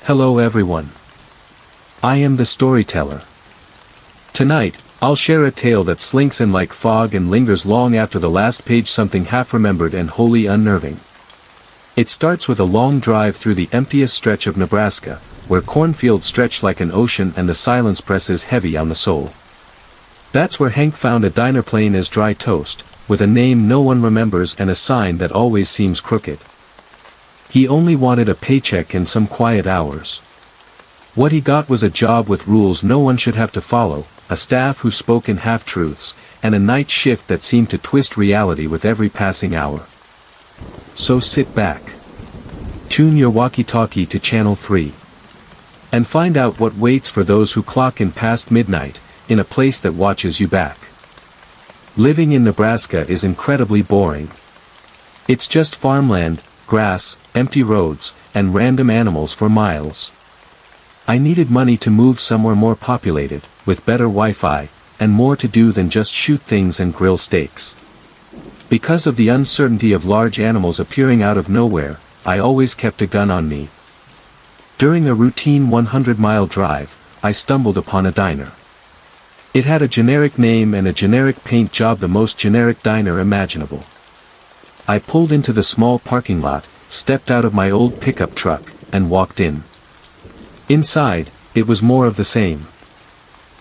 Hello everyone. I am the storyteller. Tonight, I'll share a tale that slinks in like fog and lingers long after the last page, something half-remembered and wholly unnerving. It starts with a long drive through the emptiest stretch of Nebraska, where cornfields stretch like an ocean and the silence presses heavy on the soul. That's where Hank found a diner plain as dry toast, with a name no one remembers and a sign that always seems crooked. He only wanted a paycheck and some quiet hours. What he got was a job with rules no one should have to follow, a staff who spoke in half-truths, and a night shift that seemed to twist reality with every passing hour. So sit back. Tune your walkie-talkie to Channel 3. And find out what waits for those who clock in past midnight, in a place that watches you back. Living in Nebraska is incredibly boring. It's just farmland, grass, empty roads, and random animals for miles. I needed money to move somewhere more populated, with better Wi-Fi, and more to do than just shoot things and grill steaks. Because of the uncertainty of large animals appearing out of nowhere, I always kept a gun on me. During a routine 100-mile drive, I stumbled upon a diner. It had a generic name and a generic paint job, the most generic diner imaginable. I pulled into the small parking lot, stepped out of my old pickup truck, and walked in. Inside, it was more of the same.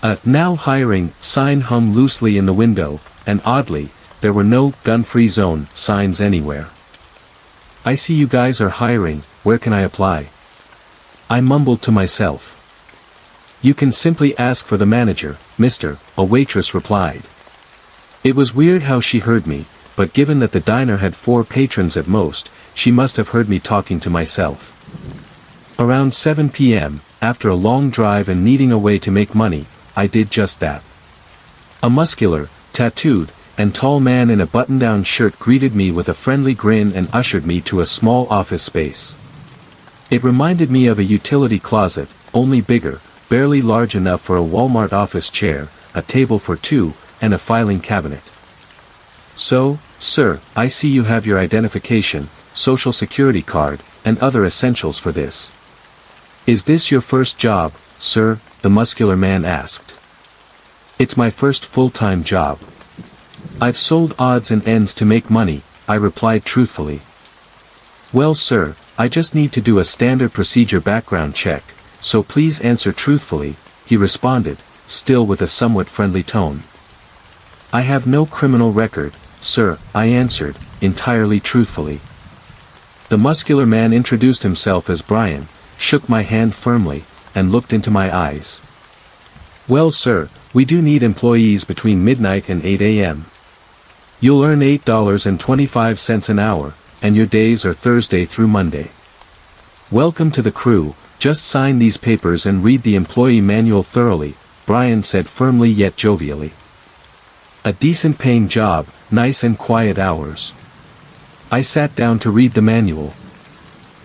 A "now hiring" sign hung loosely in the window, and oddly, there were no "gun-free zone" signs anywhere. "I see you guys are hiring, where can I apply?" I mumbled to myself. "You can simply ask for the manager, mister," a waitress replied. It was weird how she heard me, but given that the diner had 4 patrons at most, she must have heard me talking to myself. Around 7 p.m., after a long drive and needing a way to make money, I did just that. A muscular, tattooed, and tall man in a button-down shirt greeted me with a friendly grin and ushered me to a small office space. It reminded me of a utility closet, only bigger, barely large enough for a Walmart office chair, a table for 2, and a filing cabinet. "So, sir, I see you have your identification, social security card, and other essentials for this. Is this your first job, sir?" the muscular man asked. "It's my first full-time job. I've sold odds and ends to make money," I replied truthfully. "Well, sir, I just need to do a standard procedure background check, so please answer truthfully," he responded, still with a somewhat friendly tone. "I have no criminal record, sir," I answered, entirely truthfully. The muscular man introduced himself as Brian, shook my hand firmly, and looked into my eyes. "Well, sir, we do need employees between midnight and 8 a.m. You'll earn $8.25 an hour, and your days are Thursday through Monday. Welcome to the crew, just sign these papers and read the employee manual thoroughly," Brian said firmly yet jovially. A decent paying job, nice and quiet hours. I sat down to read the manual.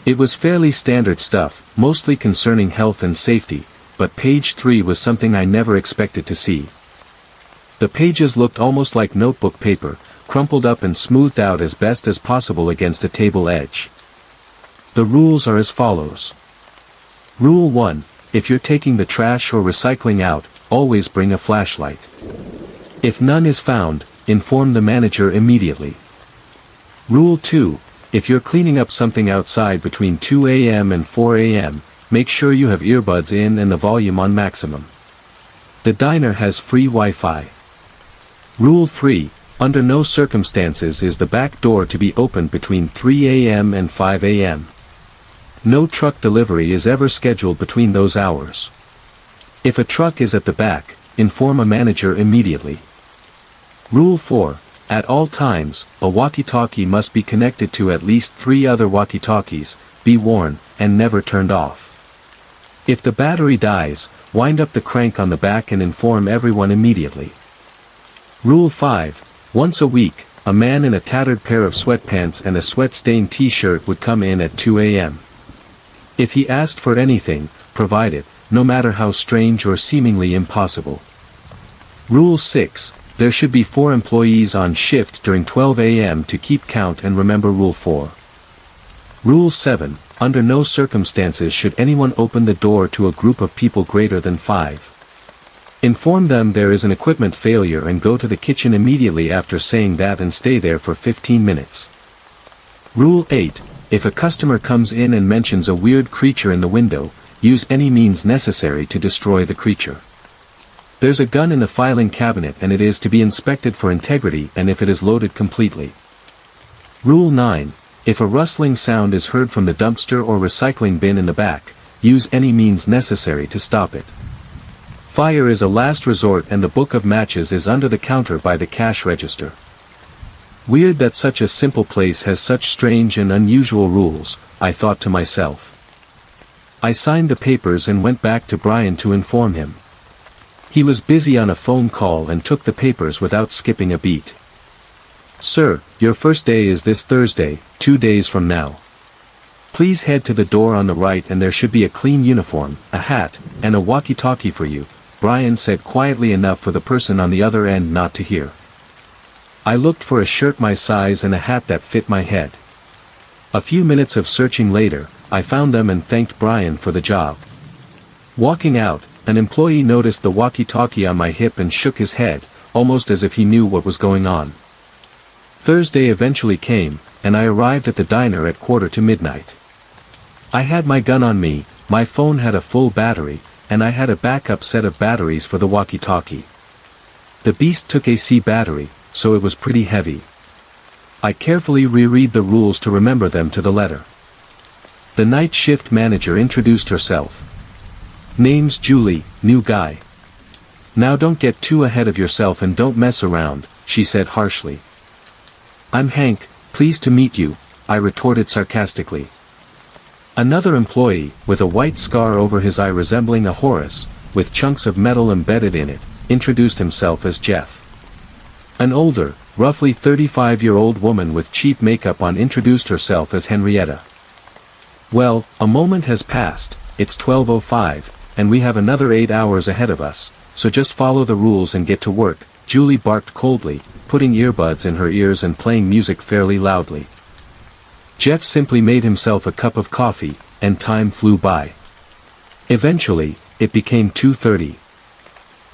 It was fairly standard stuff, mostly concerning health and safety, but page 3 was something I never expected to see. The pages looked almost like notebook paper, crumpled up and smoothed out as best as possible against a table edge. The rules are as follows. Rule 1, if you're taking the trash or recycling out, always bring a flashlight. If none is found, inform the manager immediately. Rule 2, if you're cleaning up something outside between 2 a.m. and 4 a.m., make sure you have earbuds in and the volume on maximum. The diner has free Wi-Fi. Rule 3, under no circumstances is the back door to be opened between 3 a.m. and 5 a.m. No truck delivery is ever scheduled between those hours. If a truck is at the back, inform a manager immediately. Rule 4, at all times, a walkie-talkie must be connected to at least 3 other walkie-talkies, be worn, and never turned off. If the battery dies, wind up the crank on the back and inform everyone immediately. Rule 5, once a week, a man in a tattered pair of sweatpants and a sweat-stained t-shirt would come in at 2 a.m. If he asked for anything, provide it, no matter how strange or seemingly impossible. Rule 6, there should be 4 employees on shift during 12 a.m. to keep count and remember Rule 4. Rule 7, Under no circumstances should anyone open the door to a group of people greater than 5. Inform them there is an equipment failure and go to the kitchen immediately after saying that and stay there for 15 minutes. Rule 8. If a customer comes in and mentions a weird creature in the window, use any means necessary to destroy the creature. There's a gun in the filing cabinet and it is to be inspected for integrity and if it is loaded completely. Rule 9. If a rustling sound is heard from the dumpster or recycling bin in the back, use any means necessary to stop it. Fire is a last resort and the book of matches is under the counter by the cash register. Weird that such a simple place has such strange and unusual rules, I thought to myself. I signed the papers and went back to Brian to inform him. He was busy on a phone call and took the papers without skipping a beat. Sir, your first day is this Thursday, 2 days from now. Please head to the door on the right and there should be a clean uniform, a hat, and a walkie-talkie for you, Brian said quietly enough for the person on the other end not to hear. I looked for a shirt my size and a hat that fit my head. A few minutes of searching later, I found them and thanked Brian for the job. Walking out, an employee noticed the walkie-talkie on my hip and shook his head, almost as if he knew what was going on. Thursday eventually came, and I arrived at the diner at 1:45. I had my gun on me, my phone had a full battery, and I had a backup set of batteries for the walkie-talkie. The beast took a C battery, so it was pretty heavy. I carefully reread the rules to remember them to the letter. The night shift manager introduced herself. Name's Julie, new guy. Now don't get too ahead of yourself and don't mess around, she said harshly. I'm Hank, pleased to meet you, I retorted sarcastically. Another employee, with a white scar over his eye resembling a Horus, with chunks of metal embedded in it, introduced himself as Jeff. An older, roughly 35-year-old woman with cheap makeup on introduced herself as Henrietta. Well, a moment has passed, it's 12:05, and we have another 8 hours ahead of us, so just follow the rules and get to work, Julie barked coldly, putting earbuds in her ears and playing music fairly loudly. Jeff simply made himself a cup of coffee, and time flew by. Eventually, it became 2:30.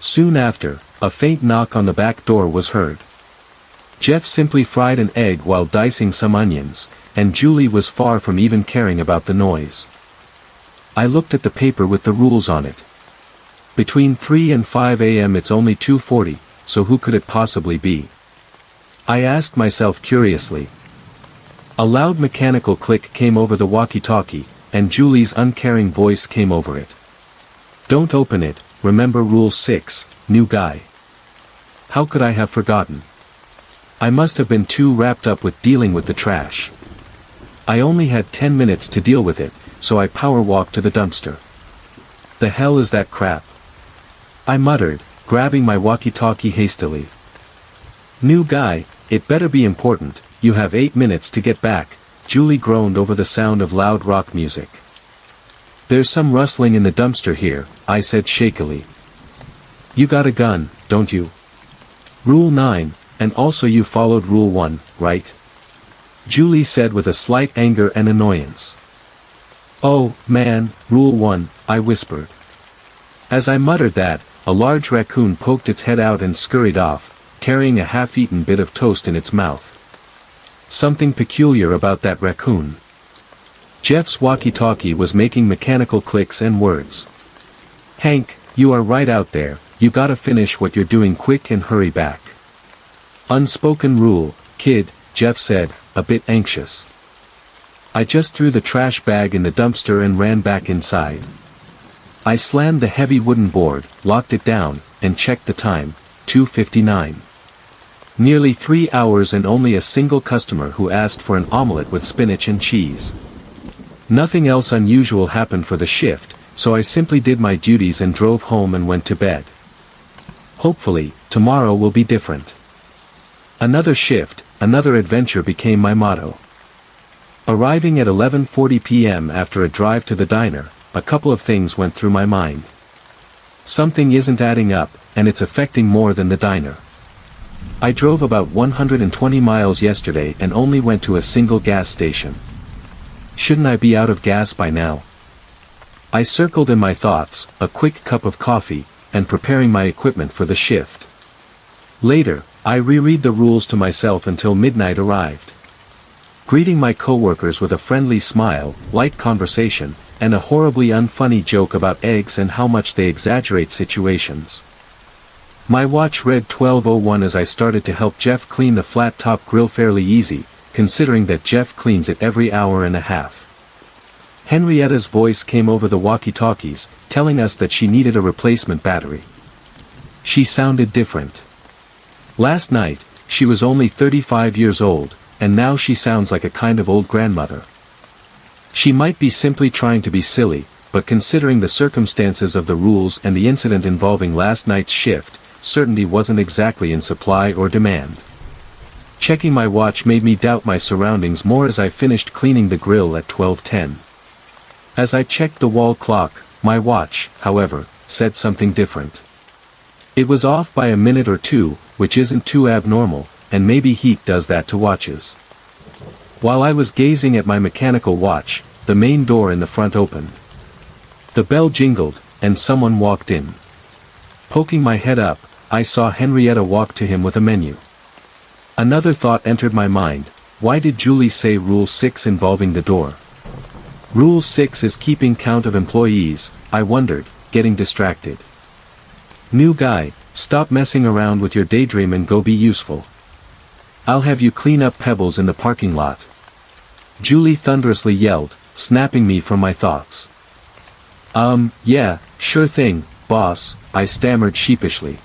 Soon after, a faint knock on the back door was heard. Jeff simply fried an egg while dicing some onions, and Julie was far from even caring about the noise. I looked at the paper with the rules on it. Between 3 and 5 a.m. it's only 2:40, so who could it possibly be? I asked myself curiously. A loud mechanical click came over the walkie-talkie, and Julie's uncaring voice came over it. Don't open it, remember Rule 6, new guy. How could I have forgotten? I must have been too wrapped up with dealing with the trash. I only had 10 minutes to deal with it, so I power-walked to the dumpster. The hell is that crap? I muttered, grabbing my walkie-talkie hastily. New guy, it better be important, you have 8 minutes to get back, Julie groaned over the sound of loud rock music. There's some rustling in the dumpster here, I said shakily. You got a gun, don't you? Rule 9, and also you followed Rule 1, right? Julie said with a slight anger and annoyance. Oh, man, Rule 1, I whispered. As I muttered that, a large raccoon poked its head out and scurried off, carrying a half-eaten bit of toast in its mouth. Something peculiar about that raccoon. Jeff's walkie-talkie was making mechanical clicks and words. Hank, you are right out there, you gotta finish what you're doing quick and hurry back. Unspoken rule, kid, Jeff said, a bit anxious. I just threw the trash bag in the dumpster and ran back inside. I slammed the heavy wooden board, locked it down, and checked the time, 2:59. Nearly 3 hours and only a single customer who asked for an omelette with spinach and cheese. Nothing else unusual happened for the shift, so I simply did my duties and drove home and went to bed. Hopefully, tomorrow will be different. Another shift, another adventure became my motto. Arriving at 11:40 p.m. after a drive to the diner, a couple of things went through my mind. Something isn't adding up, and it's affecting more than the diner. I drove about 120 miles yesterday and only went to a single gas station. Shouldn't I be out of gas by now? I circled in my thoughts, a quick cup of coffee, and preparing my equipment for the shift. Later, I reread the rules to myself until midnight arrived. Greeting my coworkers with a friendly smile, light conversation, and a horribly unfunny joke about eggs and how much they exaggerate situations. My watch read 12:01 as I started to help Jeff clean the flat-top grill, fairly easy, considering that Jeff cleans it every hour and a half. Henrietta's voice came over the walkie-talkies, telling us that she needed a replacement battery. She sounded different. Last night, she was only 35 years old, and now she sounds like a kind of old grandmother. She might be simply trying to be silly, but considering the circumstances of the rules and the incident involving last night's shift, certainty wasn't exactly in supply or demand. Checking my watch made me doubt my surroundings more as I finished cleaning the grill at 12:10. As I checked the wall clock, my watch, however, said something different. It was off by a minute or two, which isn't too abnormal, and maybe heat does that to watches. While I was gazing at my mechanical watch, the main door in the front opened. The bell jingled, and someone walked in. Poking my head up, I saw Henrietta walk to him with a menu. Another thought entered my mind: why did Julie say Rule 6 involving the door? Rule 6 is keeping count of employees, I wondered, getting distracted. New guy, stop messing around with your daydream and go be useful. I'll have you clean up pebbles in the parking lot. Julie thunderously yelled, snapping me from my thoughts. Yeah, sure thing, boss, I stammered sheepishly.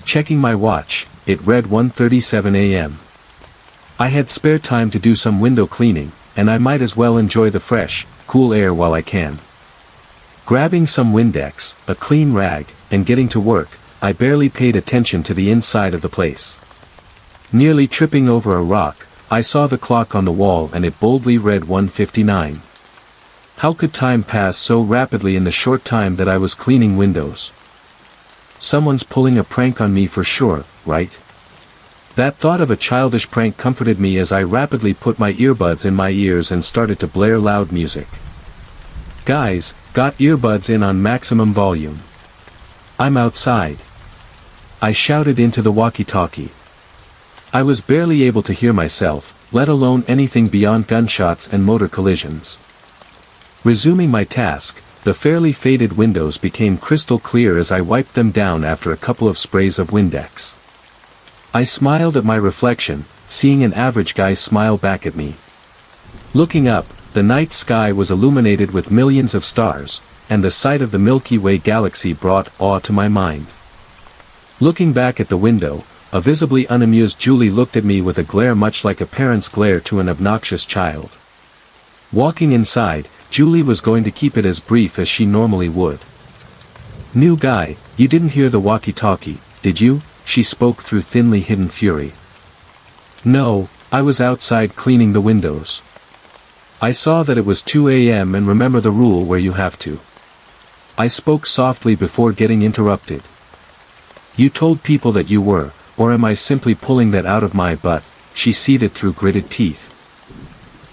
Checking my watch, it read 1:37 a.m. I had spare time to do some window cleaning, and I might as well enjoy the fresh, cool air while I can. Grabbing some Windex, a clean rag, and getting to work, I barely paid attention to the inside of the place. Nearly tripping over a rock, I saw the clock on the wall and it boldly read 1:59. How could time pass so rapidly in the short time that I was cleaning windows? Someone's pulling a prank on me for sure, right? That thought of a childish prank comforted me as I rapidly put my earbuds in my ears and started to blare loud music. Guys, got earbuds in on maximum volume. I'm outside. I shouted into the walkie-talkie. I was barely able to hear myself, let alone anything beyond gunshots and motor collisions. Resuming my task, the fairly faded windows became crystal clear as I wiped them down after a couple of sprays of Windex. I smiled at my reflection, seeing an average guy smile back at me. Looking up, the night sky was illuminated with millions of stars, and the sight of the Milky Way galaxy brought awe to my mind. Looking back at the window, a visibly unamused Julie looked at me with a glare much like a parent's glare to an obnoxious child. Walking inside, Julie was going to keep it as brief as she normally would. New guy, you didn't hear the walkie-talkie, did you? She spoke through thinly hidden fury. No, I was outside cleaning the windows. I saw that it was 2 a.m. and remember the rule where you have to. I spoke softly before getting interrupted. You told people that you were, or am I simply pulling that out of my butt? She seethed through gritted teeth.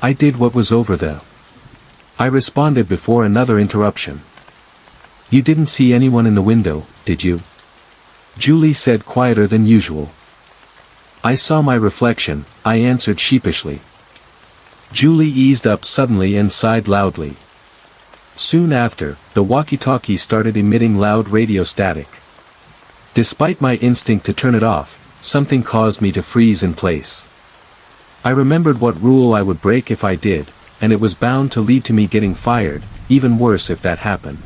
I did what was over there. I responded before another interruption. You didn't see anyone in the window, did you? Julie said quieter than usual. I saw my reflection, I answered sheepishly. Julie eased up suddenly and sighed loudly. Soon after, the walkie-talkie started emitting loud radio static. Despite my instinct to turn it off, something caused me to freeze in place. I remembered what rule I would break if I did, and it was bound to lead to me getting fired, even worse if that happened.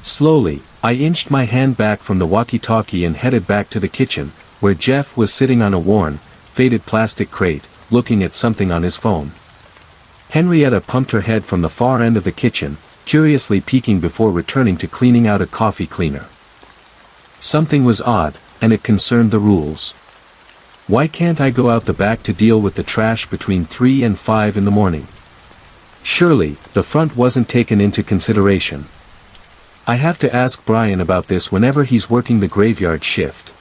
Slowly, I inched my hand back from the walkie-talkie and headed back to the kitchen, where Jeff was sitting on a worn, faded plastic crate, looking at something on his phone. Henrietta pumped her head from the far end of the kitchen, curiously peeking before returning to cleaning out a coffee cleaner. Something was odd, and it concerned the rules. Why can't I go out the back to deal with the trash between 3 and 5 in the morning? Surely, the front wasn't taken into consideration. I have to ask Brian about this whenever he's working the graveyard shift.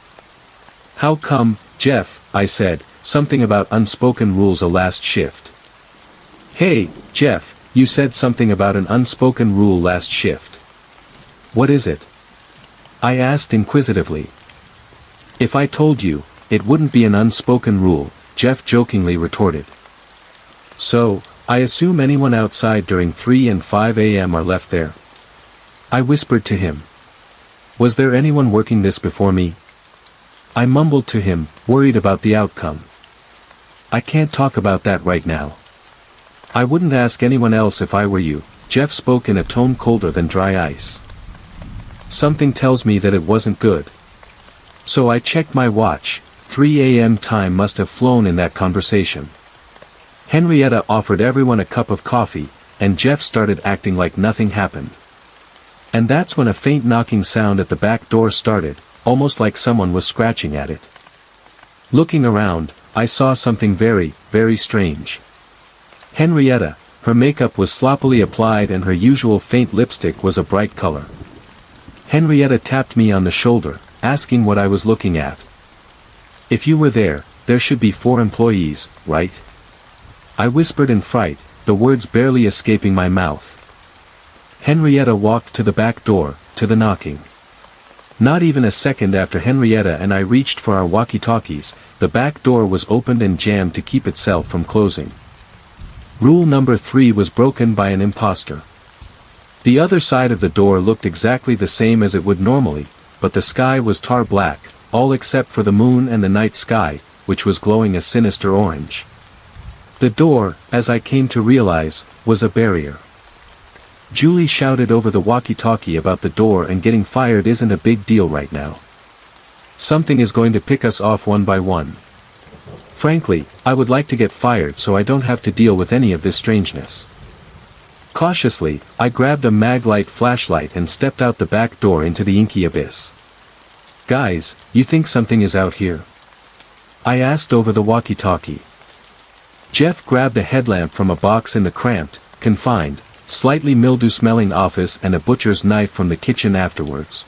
How come, Jeff, I said, something about unspoken rules a last shift. Hey, Jeff, you said something about an unspoken rule last shift. What is it? I asked inquisitively. If I told you, it wouldn't be an unspoken rule, Jeff jokingly retorted. So, I assume anyone outside during 3 and 5 a.m. are left there. I whispered to him. Was there anyone working this before me? I mumbled to him, worried about the outcome. I can't talk about that right now. I wouldn't ask anyone else if I were you, Jeff spoke in a tone colder than dry ice. Something tells me that it wasn't good. So I checked my watch. 3 a.m. time must have flown in that conversation. Henrietta offered everyone a cup of coffee, and Jeff started acting like nothing happened. And that's when a faint knocking sound at the back door started, almost like someone was scratching at it. Looking around, I saw something very, very strange. Henrietta, her makeup was sloppily applied and her usual faint lipstick was a bright color. Henrietta tapped me on the shoulder, asking what I was looking at. If you were there, there should be 4 employees, right? I whispered in fright, the words barely escaping my mouth. Henrietta walked to the back door, to the knocking. Not even a second after Henrietta and I reached for our walkie-talkies, the back door was opened and jammed to keep itself from closing. Rule number 3 was broken by an imposter. The other side of the door looked exactly the same as it would normally, but the sky was tar black, all except for the moon and the night sky, which was glowing a sinister orange. The door, as I came to realize, was a barrier. Julie shouted over the walkie-talkie about the door and getting fired isn't a big deal right now. Something is going to pick us off one by one. Frankly, I would like to get fired so I don't have to deal with any of this strangeness. Cautiously, I grabbed a mag-light flashlight and stepped out the back door into the inky abyss. Guys, you think something is out here? I asked over the walkie-talkie. Jeff grabbed a headlamp from a box in the cramped, confined, slightly mildew-smelling office and a butcher's knife from the kitchen afterwards.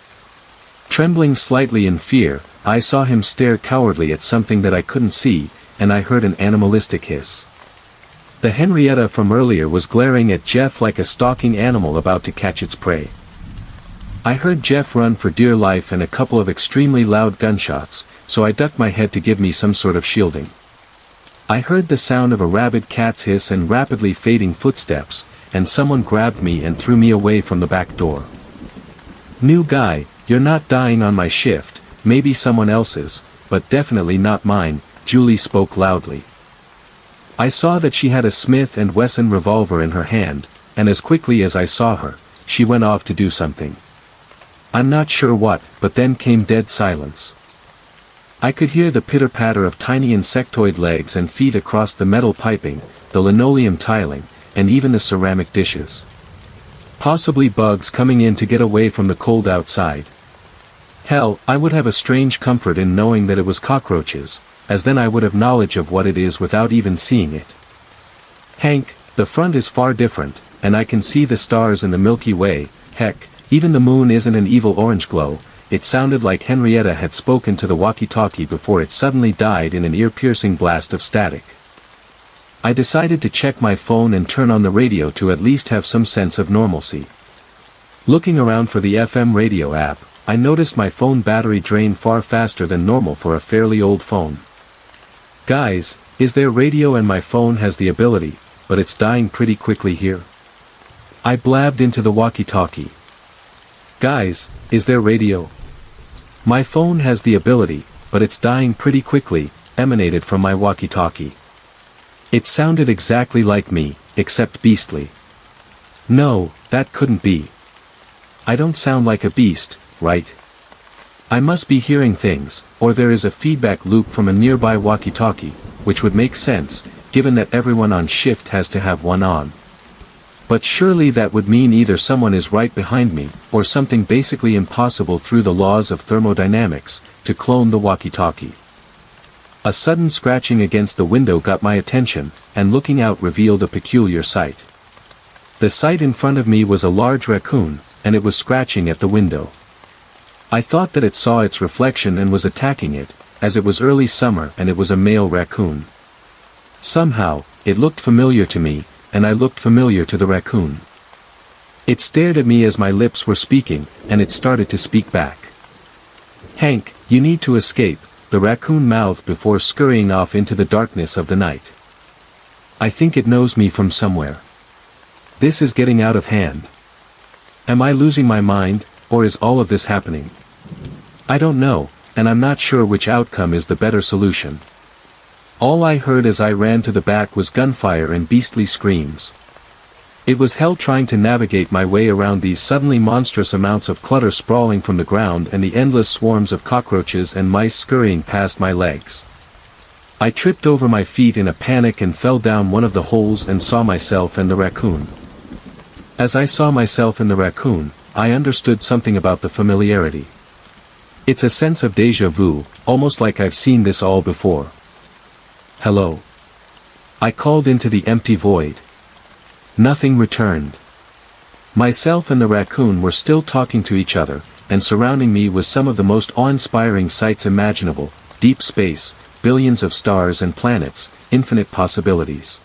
Trembling slightly in fear, I saw him stare cowardly at something that I couldn't see, and I heard an animalistic hiss. The Henrietta from earlier was glaring at Jeff like a stalking animal about to catch its prey. I heard Jeff run for dear life and a couple of extremely loud gunshots, so I ducked my head to give me some sort of shielding. I heard the sound of a rabid cat's hiss and rapidly fading footsteps, and someone grabbed me and threw me away from the back door. New guy, you're not dying on my shift, maybe someone else's, but definitely not mine, Julie spoke loudly. I saw that she had a Smith & Wesson revolver in her hand, and as quickly as I saw her, she went off to do something. I'm not sure what, but then came dead silence. I could hear the pitter-patter of tiny insectoid legs and feet across the metal piping, the linoleum tiling, and even the ceramic dishes. Possibly bugs coming in to get away from the cold outside. Hell, I would have a strange comfort in knowing that it was cockroaches, as then I would have knowledge of what it is without even seeing it. Hank, the front is far different, and I can see the stars in the Milky Way, heck, even the moon isn't an evil orange glow. It sounded like Henrietta had spoken to the walkie-talkie before it suddenly died in an ear-piercing blast of static. I decided to check my phone and turn on the radio to at least have some sense of normalcy. Looking around for the FM radio app, I noticed my phone battery drained far faster than normal for a fairly old phone. Guys, is there radio? And my phone has the ability, but it's dying pretty quickly here. I blabbed into the walkie-talkie. Guys, is there radio? My phone has the ability, but it's dying pretty quickly, emanated from my walkie-talkie. It sounded exactly like me, except beastly. No, that couldn't be. I don't sound like a beast, right? I must be hearing things, or there is a feedback loop from a nearby walkie-talkie, which would make sense, given that everyone on shift has to have one on. But surely that would mean either someone is right behind me, or something basically impossible through the laws of thermodynamics, to clone the walkie-talkie. A sudden scratching against the window got my attention, and looking out revealed a peculiar sight. The sight in front of me was a large raccoon, and it was scratching at the window. I thought that it saw its reflection and was attacking it, as it was early summer and it was a male raccoon. Somehow, it looked familiar to me, and I looked familiar to the raccoon. It stared at me as my lips were speaking, and it started to speak back. "Hank, you need to escape," the raccoon mouthed before scurrying off into the darkness of the night. "I think it knows me from somewhere. This is getting out of hand. Am I losing my mind, or is all of this happening? I don't know, and I'm not sure which outcome is the better solution." All I heard as I ran to the back was gunfire and beastly screams. It was hell trying to navigate my way around these suddenly monstrous amounts of clutter sprawling from the ground and the endless swarms of cockroaches and mice scurrying past my legs. I tripped over my feet in a panic and fell down one of the holes and saw myself and the raccoon. As I saw myself in the raccoon, I understood something about the familiarity. It's a sense of déjà vu, almost like I've seen this all before. "Hello?" I called into the empty void. Nothing returned. Myself and the raccoon were still talking to each other, and surrounding me was some of the most awe-inspiring sights imaginable: deep space, billions of stars and planets, infinite possibilities.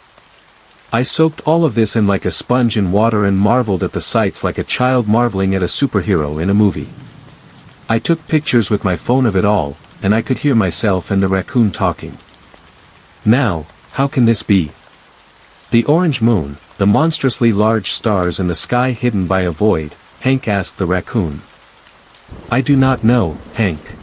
I soaked all of this in like a sponge in water and marveled at the sights like a child marveling at a superhero in a movie. I took pictures with my phone of it all, and I could hear myself and the raccoon talking. Now, how can this be? The orange moon, the monstrously large stars and the sky hidden by a void, Hank asked the raccoon. "I do not know, Hank.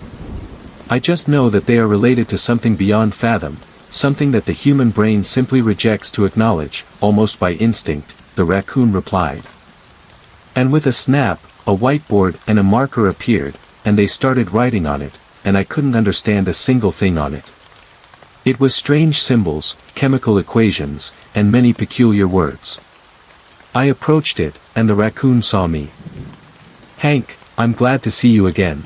I just know that they are related to something beyond fathom, something that the human brain simply rejects to acknowledge, almost by instinct," the raccoon replied. And with a snap, a whiteboard and a marker appeared, and they started writing on it, and I couldn't understand a single thing on it. It was strange symbols, chemical equations, and many peculiar words. I approached it, and the raccoon saw me. "Hank, I'm glad to see you again."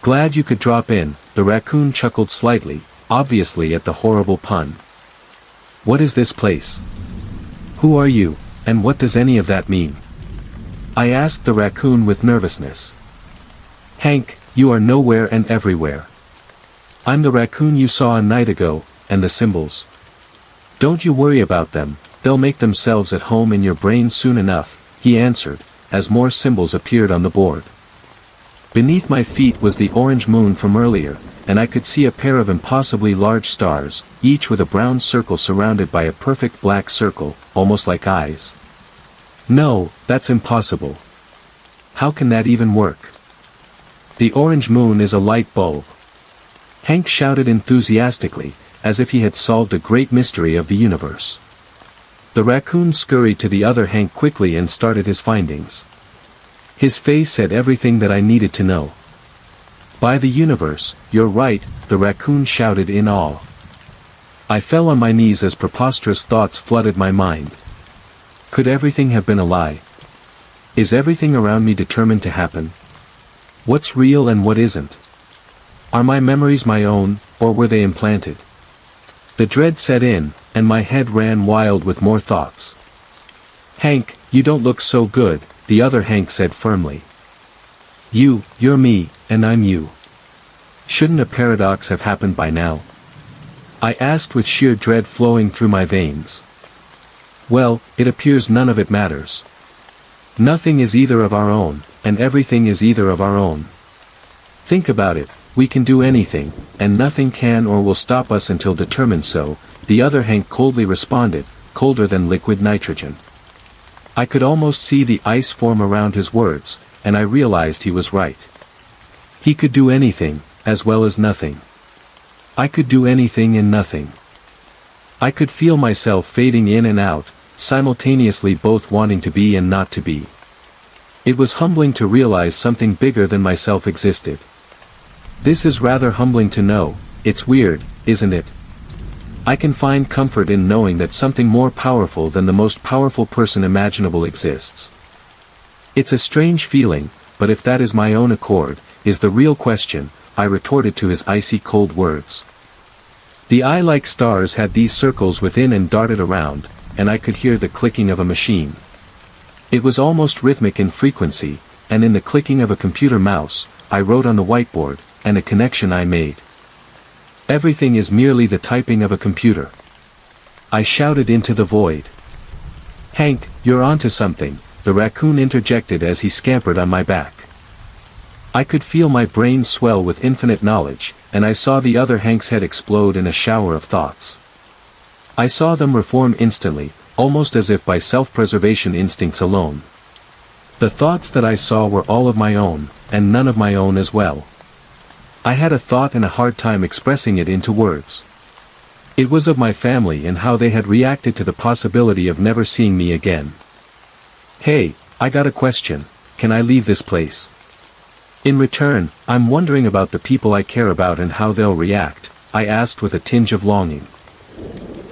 "Glad you could drop in," the raccoon chuckled slightly, obviously at the horrible pun. "What is this place? Who are you, and what does any of that mean?" I asked the raccoon with nervousness. "Hank, you are nowhere and everywhere. I'm the raccoon you saw a night ago, and the symbols. Don't you worry about them, they'll make themselves at home in your brain soon enough," he answered, as more symbols appeared on the board. Beneath my feet was the orange moon from earlier, and I could see a pair of impossibly large stars, each with a brown circle surrounded by a perfect black circle, almost like eyes. "No, that's impossible. How can that even work?" "The orange moon is a light bulb," Hank shouted enthusiastically, as if he had solved a great mystery of the universe. The raccoon scurried to the other Hank quickly and started his findings. His face said everything that I needed to know. "By the universe, you're right," the raccoon shouted in awe. I fell on my knees as preposterous thoughts flooded my mind. Could everything have been a lie? Is everything around me determined to happen? What's real and what isn't? Are my memories my own, or were they implanted? The dread set in, and my head ran wild with more thoughts. "Hank, you don't look so good," the other Hank said firmly. You're me, and I'm you. Shouldn't a paradox have happened by now?" I asked with sheer dread flowing through my veins. "Well, it appears none of it matters. Nothing is either of our own, and everything is either of our own. Think about it. We can do anything, and nothing can or will stop us until determined so," the other Hank coldly responded, colder than liquid nitrogen. I could almost see the ice form around his words, and I realized he was right. He could do anything, as well as nothing. I could do anything and nothing. I could feel myself fading in and out, simultaneously both wanting to be and not to be. It was humbling to realize something bigger than myself existed. This is rather humbling to know. It's weird, isn't it? I can find comfort in knowing that something more powerful than the most powerful person imaginable exists. It's a strange feeling, but if that is my own accord, is the real question, I retorted to his icy cold words. The eye-like stars had these circles within and darted around, and I could hear the clicking of a machine. It was almost rhythmic in frequency, and in the clicking of a computer mouse, I wrote on the whiteboard, and a connection I made. Everything is merely the typing of a computer. I shouted into the void. "Hank, you're onto something," the raccoon interjected as he scampered on my back. I could feel my brain swell with infinite knowledge, and I saw the other Hank's head explode in a shower of thoughts. I saw them reform instantly, almost as if by self-preservation instincts alone. The thoughts that I saw were all of my own, and none of my own as well. I had a thought and a hard time expressing it into words. It was of my family and how they had reacted to the possibility of never seeing me again. "Hey, I got a question, can I leave this place? In return, I'm wondering about the people I care about and how they'll react," I asked with a tinge of longing.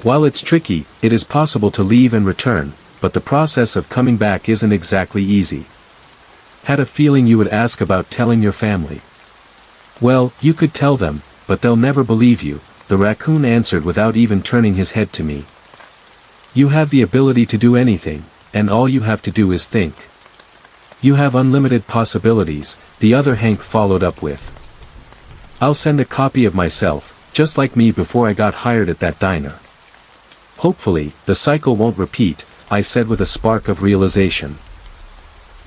"While it's tricky, it is possible to leave and return, but the process of coming back isn't exactly easy." "Had a feeling you would ask about telling your family." "Well, you could tell them, but they'll never believe you," the raccoon answered without even turning his head to me. "You have the ability to do anything, and all you have to do is think. You have unlimited possibilities," the other Hank followed up with. "I'll send a copy of myself, just like me before I got hired at that diner." "Hopefully, the cycle won't repeat," I said with a spark of realization.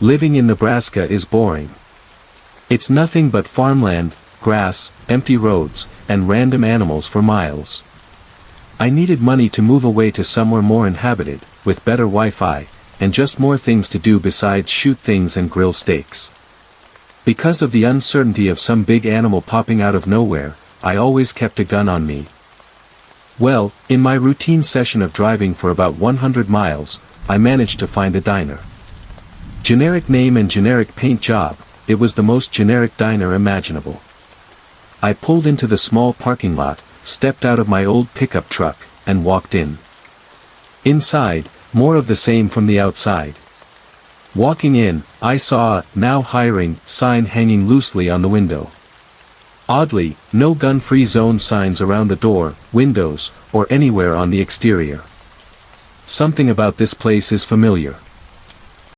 "Living in Nebraska is boring. It's nothing but farmland, grass, empty roads, and random animals for miles. I needed money to move away to somewhere more inhabited, with better Wi-Fi, and just more things to do besides shoot things and grill steaks. Because of the uncertainty of some big animal popping out of nowhere, I always kept a gun on me. Well, in my routine session of driving for about 100 miles, I managed to find a diner. Generic name and generic paint job, it was the most generic diner imaginable. I pulled into the small parking lot, stepped out of my old pickup truck, and walked in. Inside, more of the same from the outside. Walking in, I saw a "Now Hiring" sign hanging loosely on the window. Oddly, no gun-free zone signs around the door, windows, or anywhere on the exterior. Something about this place is familiar.